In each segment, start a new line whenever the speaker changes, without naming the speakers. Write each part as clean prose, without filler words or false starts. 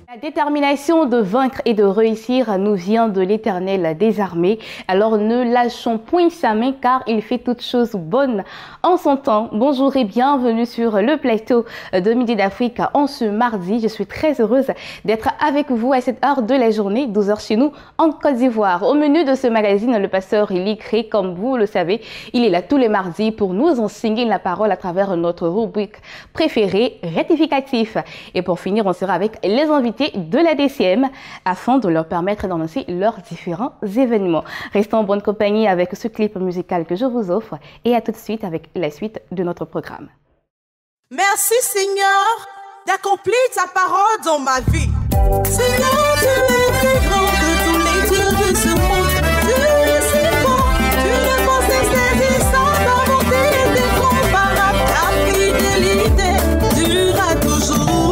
La détermination de vaincre et de réussir nous vient de l'Éternel des armées. Alors ne lâchons point sa main car il fait toutes choses bonnes en son temps. Bonjour et bienvenue sur le plateau de Midi d'Afrique en ce mardi. Je suis très heureuse d'être avec vous à cette heure de la journée, 12 h chez nous en Côte d'Ivoire. Au menu de ce magazine, le pasteur Likré, comme vous le savez, il est là tous les mardis pour nous enseigner la parole à travers notre rubrique préférée, rectificatif. Et pour finir, on sera avec les invités de la DCM afin de leur permettre d'annoncer leurs différents événements. Restons en bonne compagnie avec ce clip musical que je vous offre et à tout de suite avec la suite de notre programme.
Merci Seigneur d'accomplir ta parole dans ma vie. Seigneur, tu es plus grand que tous les dieux de ce monde. Tu es si bon, tu ne penses saisissant, ta bonté est incomparable, ta fidélité durera toujours.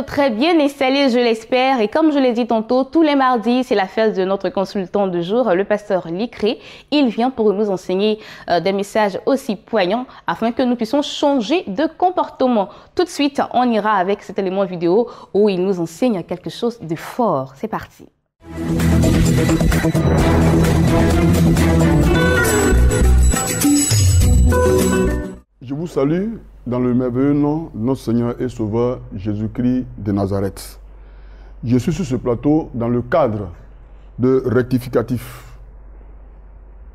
Très bien installé, je l'espère. Et comme je l'ai dit tantôt, tous les mardis, c'est la fête de notre consultant du jour, le pasteur Likré. Il vient pour nous enseigner des messages aussi poignants afin que nous puissions changer de comportement. Tout de suite, on ira avec cet élément vidéo où il nous enseigne quelque chose de fort. C'est parti.
Je vous salue dans le merveilleux nom de notre Seigneur et Sauveur Jésus-Christ de Nazareth. Je suis sur ce plateau dans le cadre de Rectificatif,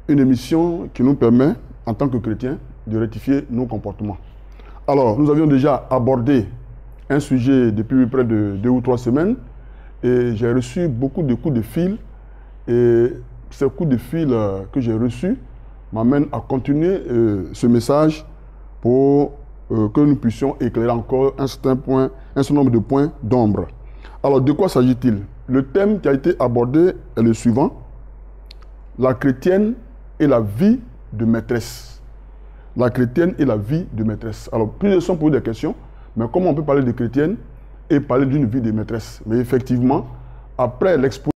une émission qui nous permet, en tant que chrétiens, de rectifier nos comportements. Alors, nous avions déjà abordé un sujet depuis près de 2 ou 3 semaines et j'ai reçu beaucoup de coups de fil et ces coups de fil que j'ai reçus m'amènent à continuer ce message pour que nous puissions éclairer encore un certain nombre de points d'ombre. Alors, de quoi s'agit-il? Le thème qui a été abordé est le suivant: la chrétienne et la vie de maîtresse. La chrétienne et la vie de maîtresse. Alors, plusieurs sont posés des questions, mais comment on peut parler de chrétienne et parler d'une vie de maîtresse? Mais effectivement, après l'exposition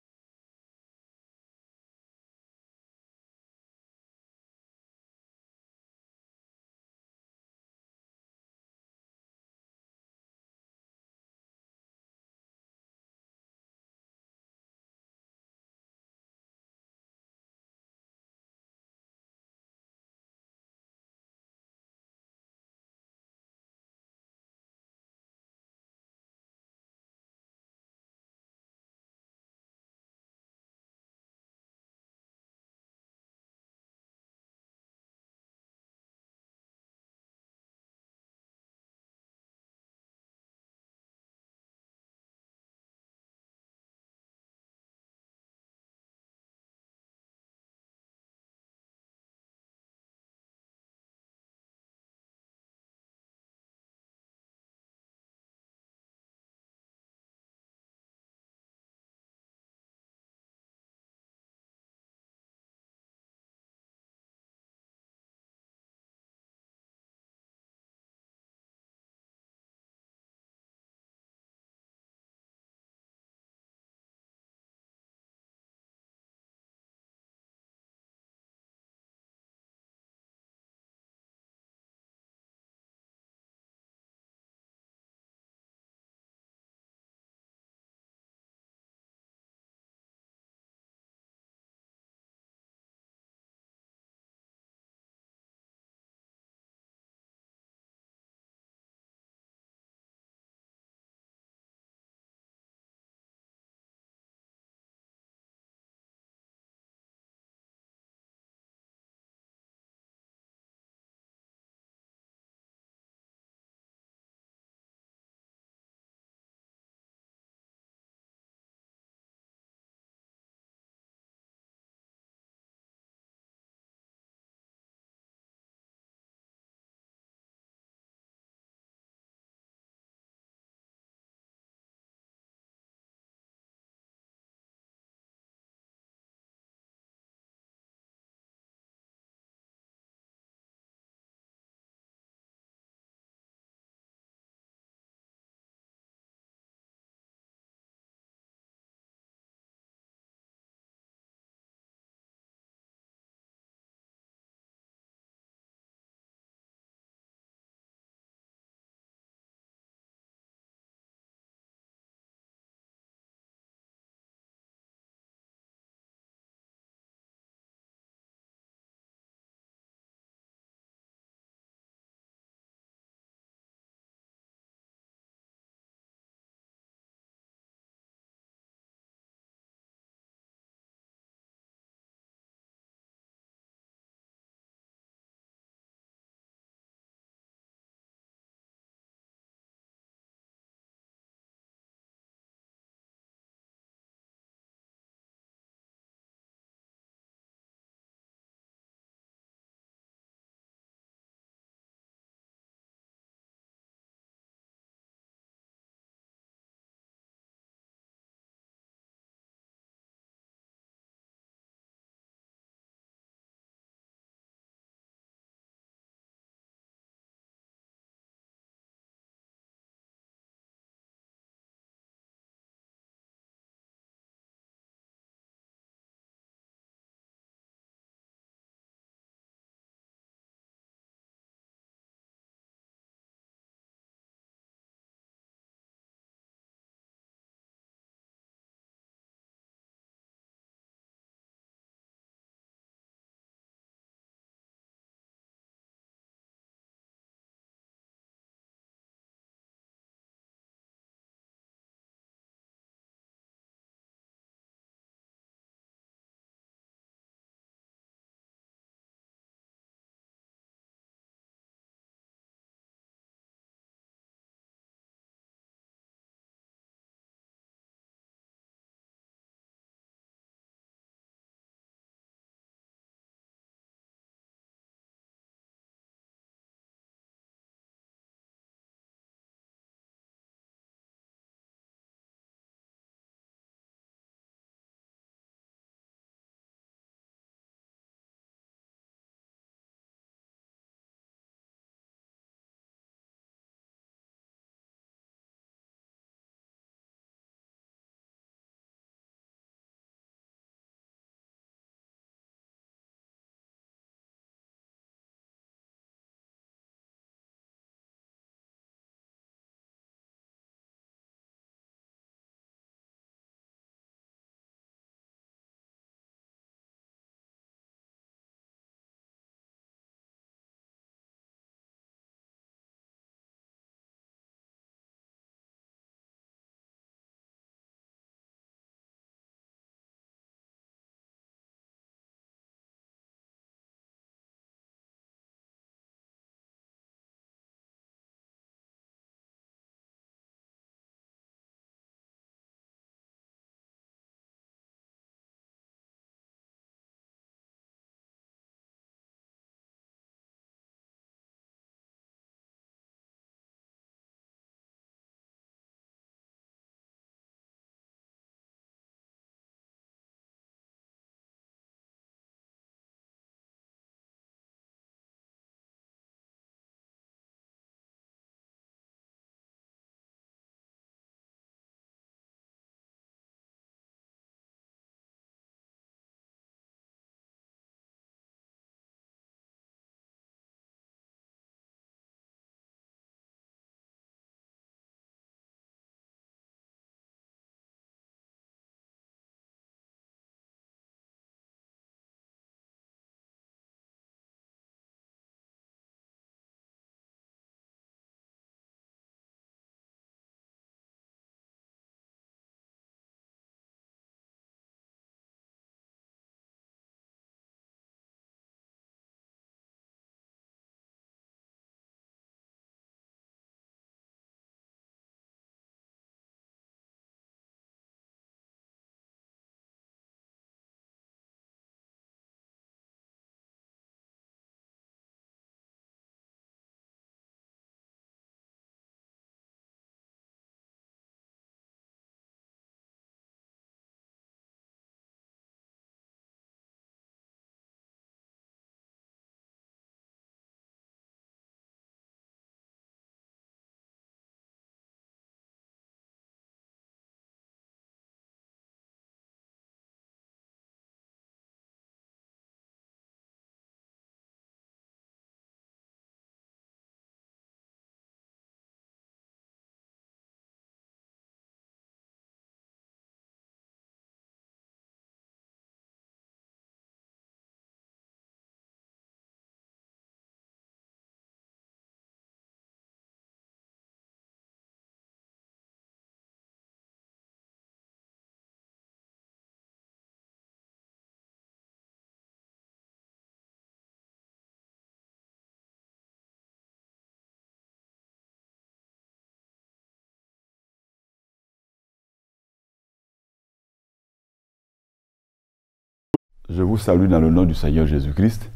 Je vous salue dans le nom du Seigneur Jésus-Christ.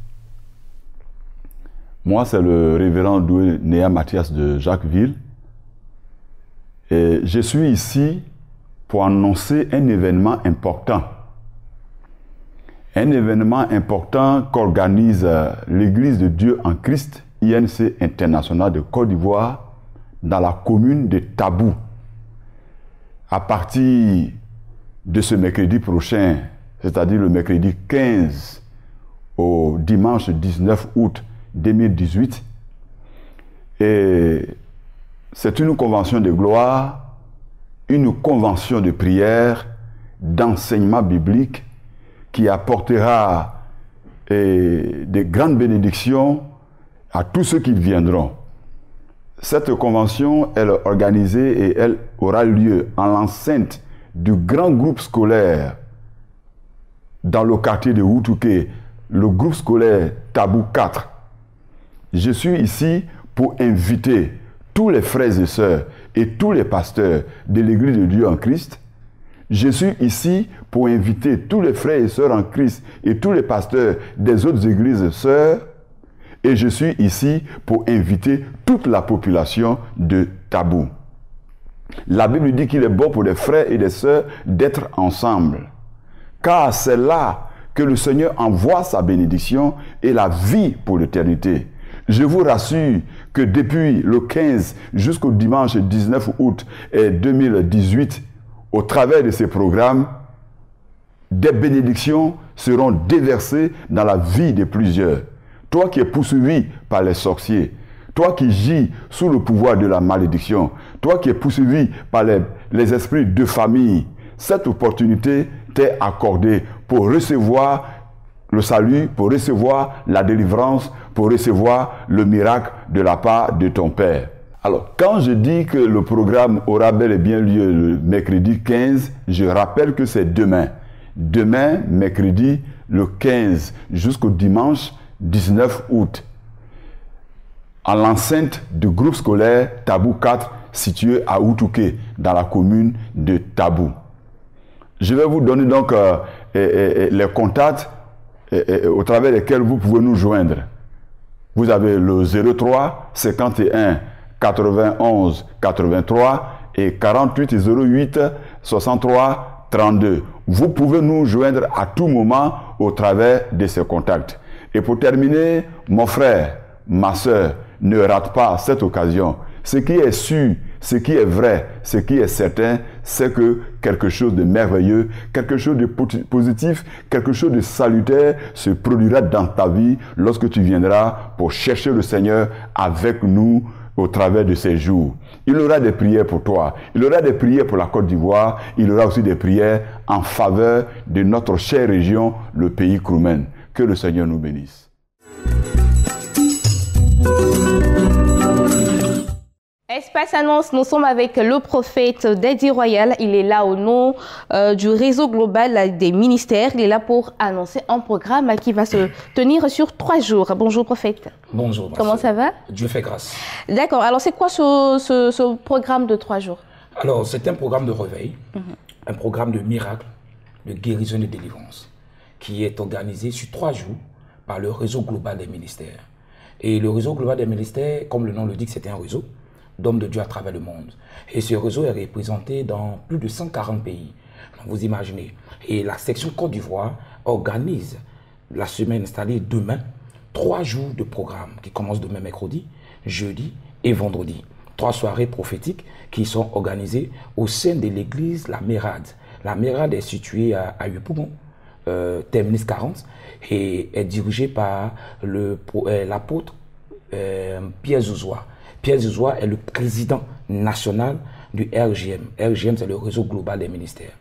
Moi, c'est le révérend Doué Néa Mathias de Jacquesville. Et je suis ici pour annoncer un événement important. Un événement important qu'organise l'Église de Dieu en Christ, INC International de Côte d'Ivoire, dans la commune de Tabou. À partir de ce mercredi prochain, c'est-à-dire le mercredi 15 au dimanche 19 août 2018. Et c'est une convention de gloire, une convention de prière, d'enseignement biblique qui apportera des grandes bénédictions à tous ceux qui viendront. Cette convention, elle est organisée et elle aura lieu en l'enceinte du grand groupe scolaire dans le quartier de Woutouké, le groupe scolaire Tabou 4. Je suis ici pour inviter tous les frères et sœurs et tous les pasteurs de l'Église de Dieu en Christ. Je suis ici pour inviter tous les frères et sœurs en Christ et tous les pasteurs des autres églises et sœurs. Et je suis ici pour inviter toute la population de Tabou. La Bible dit qu'il est bon pour les frères et les sœurs d'être ensemble. Car c'est là que le Seigneur envoie sa bénédiction et la vie pour l'éternité. Je vous rassure que depuis le 15 jusqu'au dimanche 19 août 2018, au travers de ces programmes, des bénédictions seront déversées dans la vie de plusieurs. Toi qui es poursuivi par les sorciers, toi qui gis sous le pouvoir de la malédiction, toi qui es poursuivi par les esprits de famille, cette opportunité t'est accordée pour recevoir le salut, pour recevoir la délivrance, pour recevoir le miracle de la part de ton Père. Alors, quand je dis que le programme aura bel et bien lieu le mercredi 15, je rappelle que c'est demain. Demain, mercredi, le 15 jusqu'au dimanche 19 août. En l'enceinte du groupe scolaire Tabou 4, situé à Woutouké, dans la commune de Tabou. Je vais vous donner donc les contacts au travers desquels vous pouvez nous joindre. Vous avez le 03 51 91 83 et 48 08 63 32. Vous pouvez nous joindre à tout moment au travers de ces contacts. Et pour terminer, mon frère, ma soeur, ne rate pas cette occasion. Ce qui est sûr, ce qui est vrai, ce qui est certain, c'est que quelque chose de merveilleux, quelque chose de positif, quelque chose de salutaire se produira dans ta vie lorsque tu viendras pour chercher le Seigneur avec nous au travers de ces jours. Il y aura des prières pour toi, il y aura des prières pour la Côte d'Ivoire, il y aura aussi des prières en faveur de notre chère région, le pays Kroumen. Que le Seigneur nous bénisse.
Espace Annonce, nous sommes avec le prophète Daddy Royal. Il est là au nom du réseau global des ministères. Il est là pour annoncer un programme qui va se tenir sur 3 jours. Bonjour prophète.
Bonjour.
Comment ça va?
Dieu fait grâce.
D'accord. Alors c'est quoi ce programme de 3 jours?
Alors c'est un programme de réveil, un programme de miracle, de guérison et de délivrance qui est organisé sur 3 jours par le réseau global des ministères. Et le réseau global des ministères, comme le nom le dit, c'est un réseau d'hommes de Dieu à travers le monde. Et ce réseau est représenté dans plus de 140 pays. Donc vous imaginez. Et la section Côte d'Ivoire organise la semaine, c'est-à-dire demain, 3 jours de programme qui commencent demain mercredi, jeudi et vendredi. 3 soirées prophétiques qui sont organisées au sein de l'église La Mérade. La Mérade est située à Yopougon, terminus 40, et est dirigée par l'apôtre Pierre Zouzoua. Pierre Zouzoua est le président national du RGM. RGM, c'est le réseau global des ministères.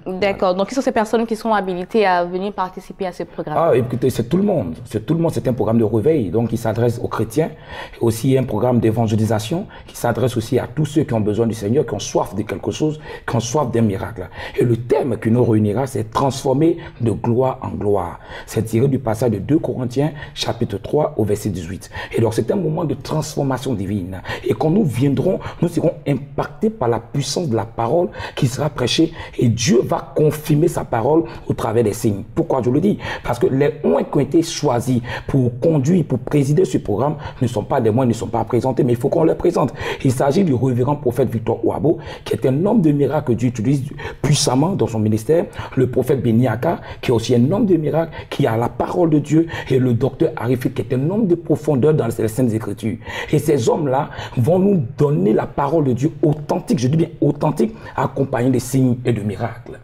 D'accord. Donc, qui sont ces personnes qui sont habilitées à venir participer à ce programme?
Ah, écoutez, c'est tout le monde. C'est tout le monde. C'est un programme de réveil, donc qui s'adresse aux chrétiens. Et aussi un programme d'évangélisation qui s'adresse aussi à tous ceux qui ont besoin du Seigneur, qui ont soif de quelque chose, qui ont soif d'un miracle. Et le thème qui nous réunira, c'est transformer de gloire en gloire. C'est tiré du passage de 2 Corinthiens, chapitre 3, au verset 18. Et donc, c'est un moment de transformation divine. Et quand nous viendrons, nous serons impactés par la puissance de la parole qui sera prêchée et Dieu va confirmer sa parole au travers des signes. Pourquoi je le dis? Parce que les uns qui ont été choisis pour conduire, pour présider ce programme ne sont pas des moines, ne sont pas présentés, mais il faut qu'on les présente. Il s'agit du révérend prophète Victor Ouabo, qui est un homme de miracle que Dieu utilise puissamment dans son ministère, le prophète Beniaka, qui est aussi un homme de miracle, qui a la parole de Dieu, et le docteur Arifit, qui est un homme de profondeur dans les Saintes Écritures. Et ces hommes-là vont nous donner la parole de Dieu authentique, je dis bien authentique, accompagnée de signes et de miracles.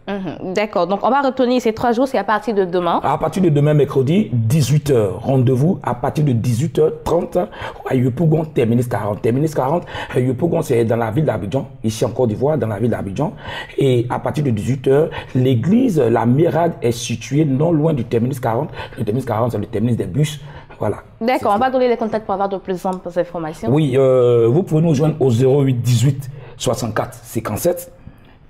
D'accord, donc on va retenir ces 3 jours, c'est à partir de demain.
À partir de demain, mercredi, 18h. Rendez-vous à partir de 18h30 à Yopougon, Terminus 40. Terminus 40, Yopougon, c'est dans la ville d'Abidjan, ici en Côte d'Ivoire, dans la ville d'Abidjan. Et à partir de 18h, l'église, la Mérade, est située non loin du Terminus 40. Le Terminus 40, c'est le terminus des bus. Voilà.
D'accord, on va donner les contacts pour avoir de plus amples informations.
Oui, vous pouvez nous joindre au 08 18 64 57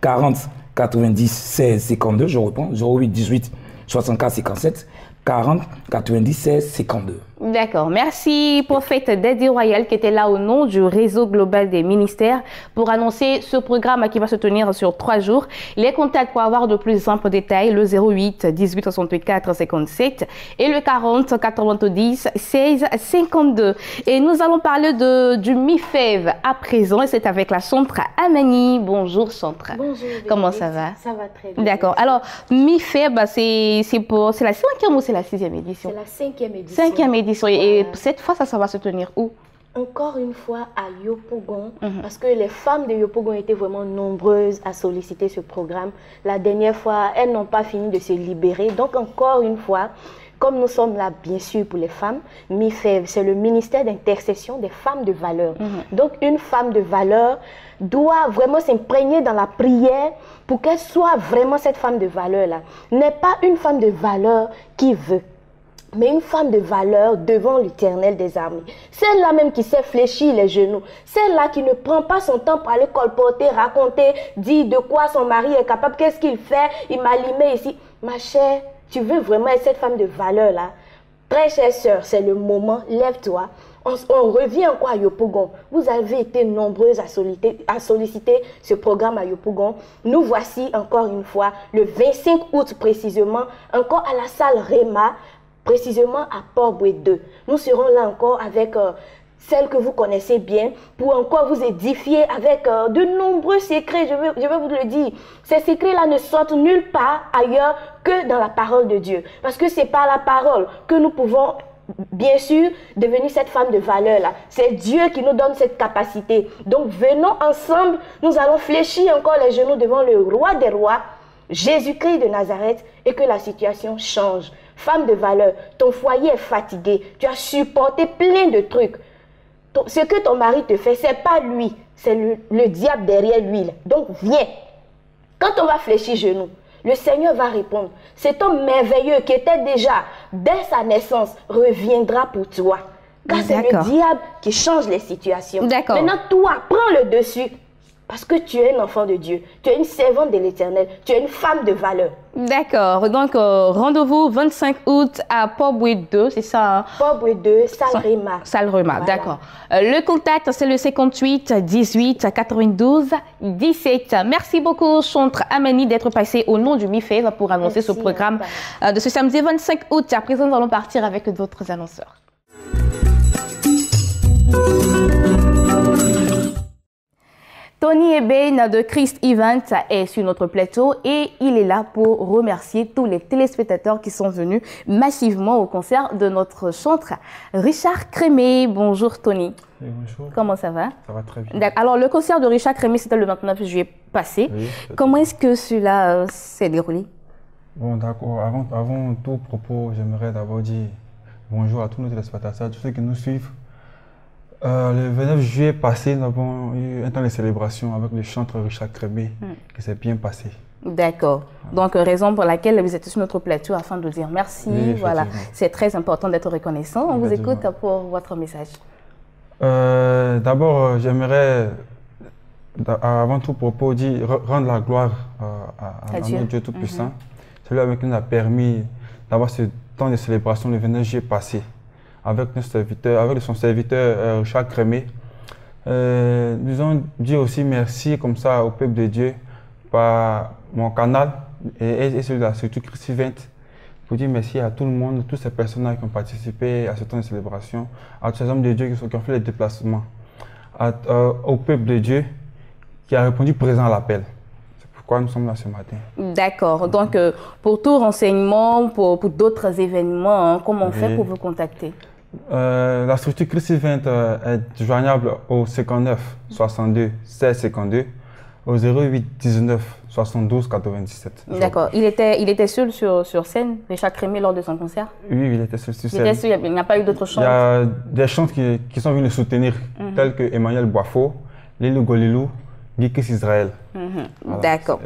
40 90 16 52. Je reprends, 08 18 64 57 40 90 16 52.
D'accord. Merci, prophète Daddy Royal, qui était là au nom du réseau global des ministères pour annoncer ce programme qui va se tenir sur 3 jours. Les contacts pour avoir de plus amples détails, le 08 18 68 4 57 et le 40 90 16 52. Et nous allons parler du MIFEV à présent, et c'est avec la chantre Amani. Bonjour, chantre.
Bonjour.
Comment ça va?
Ça va très bien.
D'accord. Alors, MIFEV, c'est la 5e ou c'est la 6e édition?
C'est la 5e édition.
5e édition. Et cette fois, ça va se tenir où?
Encore une fois à Yopougon, parce que les femmes de Yopougon étaient vraiment nombreuses à solliciter ce programme. La dernière fois, elles n'ont pas fini de se libérer. Donc encore une fois, comme nous sommes là, bien sûr, pour les femmes, MIFEV, c'est le ministère d'intercession des femmes de valeur. Donc une femme de valeur doit vraiment s'imprégner dans la prière pour qu'elle soit vraiment cette femme de valeur-là. N'est pas une femme de valeur qui veut, mais une femme de valeur devant l'Éternel des armées. Celle-là même qui sait fléchir les genoux. Celle-là qui ne prend pas son temps pour aller colporter, raconter, dire de quoi son mari est capable, qu'est-ce qu'il fait, il m'a limé ici. Ma chère, tu veux vraiment être cette femme de valeur-là? Très chère sœur, c'est le moment, lève-toi. On revient encore à Yopougon. Vous avez été nombreuses à solliciter ce programme à Yopougon. Nous voici encore une fois, le 25 août précisément, encore à la salle Réma, précisément à Port-Boué 2. Nous serons là encore avec celle que vous connaissez bien pour encore vous édifier avec de nombreux secrets, je vais vous le dire. Ces secrets-là ne sortent nulle part ailleurs que dans la parole de Dieu. Parce que c'est par la parole que nous pouvons, bien sûr, devenir cette femme de valeur-là. C'est Dieu qui nous donne cette capacité. Donc venons ensemble, nous allons fléchir encore les genoux devant le roi des rois, Jésus-Christ de Nazareth, et que la situation change. Femme de valeur, ton foyer est fatigué, tu as supporté plein de trucs. Ce que ton mari te fait, ce n'est pas lui, c'est le diable derrière lui. Donc viens. Quand on va fléchir genoux, le Seigneur va répondre. Cet homme merveilleux qui était déjà, dès sa naissance, reviendra pour toi. Car c'est le diable qui change les situations. Maintenant, toi, prends le dessus. Parce que tu es un enfant de Dieu, tu es une servante de l'Éternel, tu es une femme de valeur.
D'accord, donc rendez-vous 25 août à Port-Boué 2, c'est ça?
Port-Boué 2, salle Réma.
Salle Réma, voilà. D'accord. Le contact, c'est le 58 18 92 17. Merci beaucoup, chantre Amani, d'être passé au nom du MIFEV pour annoncer ce programme de ce samedi 25 août. À présent, nous allons partir avec d'autres annonceurs. Tony Eben de Christ Event est sur notre plateau et il est là pour remercier tous les téléspectateurs qui sont venus massivement au concert de notre chantre Richard Crémé. Bonjour Tony.
Bonjour.
Comment ça va?
Ça va très bien.
Alors le concert de Richard Crémé, c'était le 29 juillet passé. Oui, comment est-ce que cela s'est déroulé?
Bon, d'accord. Avant tout propos, j'aimerais d'abord dire bonjour à tous nos téléspectateurs, tous ceux qui nous suivent. Le 29 juillet passé, nous avons eu un temps de célébration avec le chantre Richard Crémé qui s'est bien passé.
D'accord. Donc, raison pour laquelle vous êtes sur notre plateau afin de dire merci. Oui, voilà. C'est très important d'être reconnaissant. On vous écoute pour votre message.
D'abord, j'aimerais, avant tout propos, dire rendre la gloire à Dieu Tout-Puissant. Celui qui nous a permis d'avoir ce temps de célébration le 29 juillet passé. Avec son serviteur Richard Crémé. Disons, dire aussi merci comme ça au peuple de Dieu par mon canal et celui de la structure Christ Event. Pour dire merci à tout le monde, toutes ces personnes qui ont participé à ce temps de célébration, à tous ces hommes de Dieu qui ont fait les déplacements, au peuple de Dieu qui a répondu présent à l'appel. C'est pourquoi nous sommes là ce matin.
D'accord. Donc, pour tout renseignement, pour d'autres événements, hein, comment on fait pour vous contacter?
La structure Christ Event est joignable au 59 62 16 52, au 08 19 72 97.
D'accord. Il était seul sur scène, Richard Crémier, lors de son concert?
Oui, il était seul sur scène.
Il n'y a pas eu d'autres chants?
Il y a des chants qui sont venus le soutenir, tels que Emmanuel Boifo, Lilou Golilou, Guikis Israël. Voilà,
d'accord.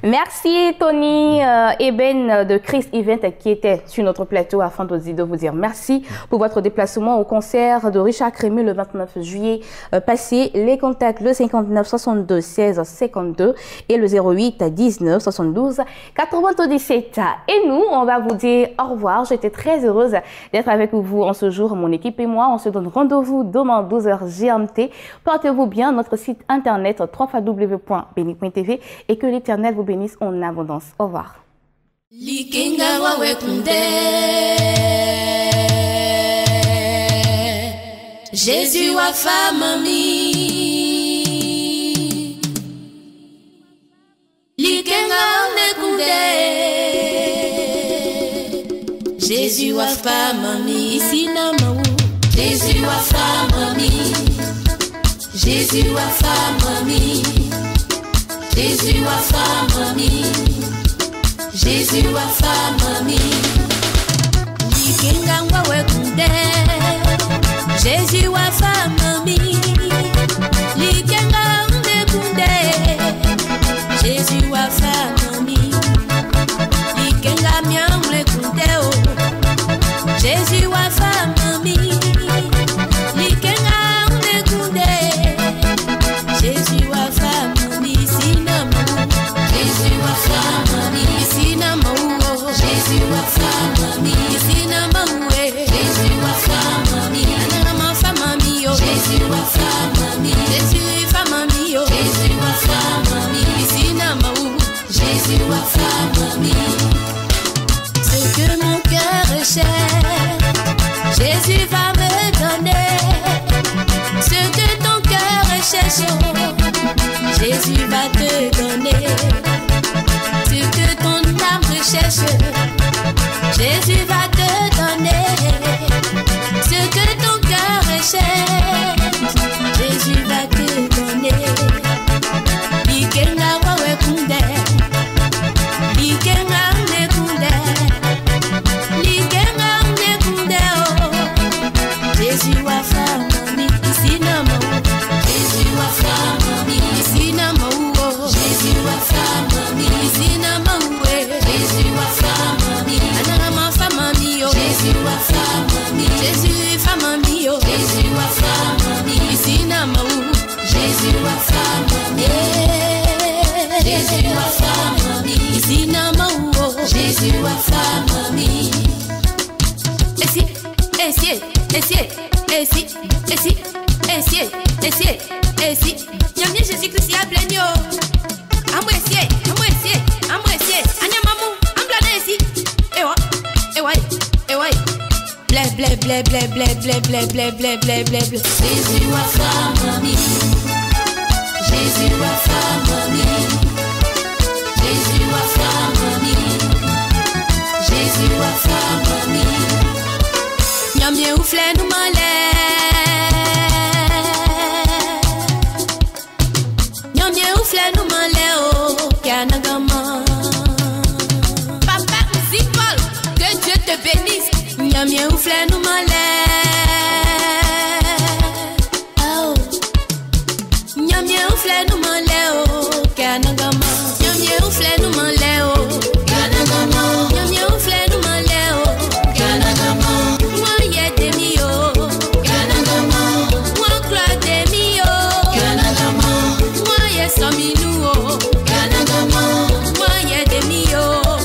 Merci Tony Eben de Christ Event qui était sur notre plateau afin de vous dire merci pour votre déplacement au concert de Richard Crémier le 29 juillet passé. Les contacts le 59 62 16 52 et le 08 19 72 97. Et nous, on va vous dire au revoir. J'étais très heureuse d'être avec vous en ce jour. Mon équipe et moi, on se donne rendez-vous demain 12h GMT. Portez-vous bien. Notre site internet www.beni.tv et que l'Éternel vous bénisse en abondance. Au revoir.
Jésus wa femme mi Likenga nekunde Jésus wa femme mi Sinamaou Jésus wa femme mi Jésus wa femme mi Jésus wa femme mi Jésus wa femme mi Likenga ngwa wekunde Jésus wa femme mi Likenga nekunde Jésus wa femme mi Likenga miamle kunde o Jésus wa femme mi Likenga nekunde Jésus wa femme mi Sinamou Jésus wa femme mi Sinamou Jésus wa femme mi Sinamou Jésus wa femme mi Jésus wa femme mi Jésus femme mi Jésus wa femme mi Sinamaou Jésus wa femme mi Ce que mon cœur cherche Jésus va me donner Ce que ton cœur cherche Jésus va te donner Ce que ton âme cherche Jésus va te donner Ce que ton cœur cherche Jésus va te donner Likenga wawe kunde Likenga nekunde Likenga nekunde oh Jésus wa femme mi Sinamo Jésus wa femme mi Sinamo oh Jésus wa femme mi Sinamo Jésus wa femme mi Anama femme mi oh Jésus wa femme mi Jésus femme mi oh Jésus wa femme mi Sinamo Jésus wa femme mi Jésus wa femme mi Sinamo Jésus wa femme mi Esi Nyamye Jésus Christ ya blenyo Amwesie Anyamamu amblane esi Ewa Ble Jésus wa femme mi Jésus wa femme mi Jésus wa femme mi Jésus wa femme mi Nyamye oufle nou male Nyamye oufle nou male oh Kanagama Papa Zipol que Dieu te bénisse Nyamye oufle nou male Nyamye oufle nou male oh Kanagama Nyamye oufle nou male oh Kanagama Nyamye oufle nou male oh Kanagama Mwa demi oh Kanagama Mwa gloire demi oh Kanagama Mwa sominou oh Kanagama Mwa demi oh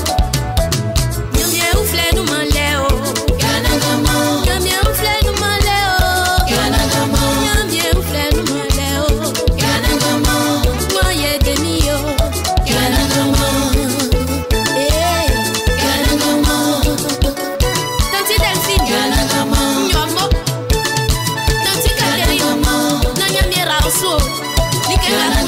Nyamye oufle nou male oh Kanagama Nyamye oufle nou male oh Kanagama Nyamye oufle nou male poso, nikela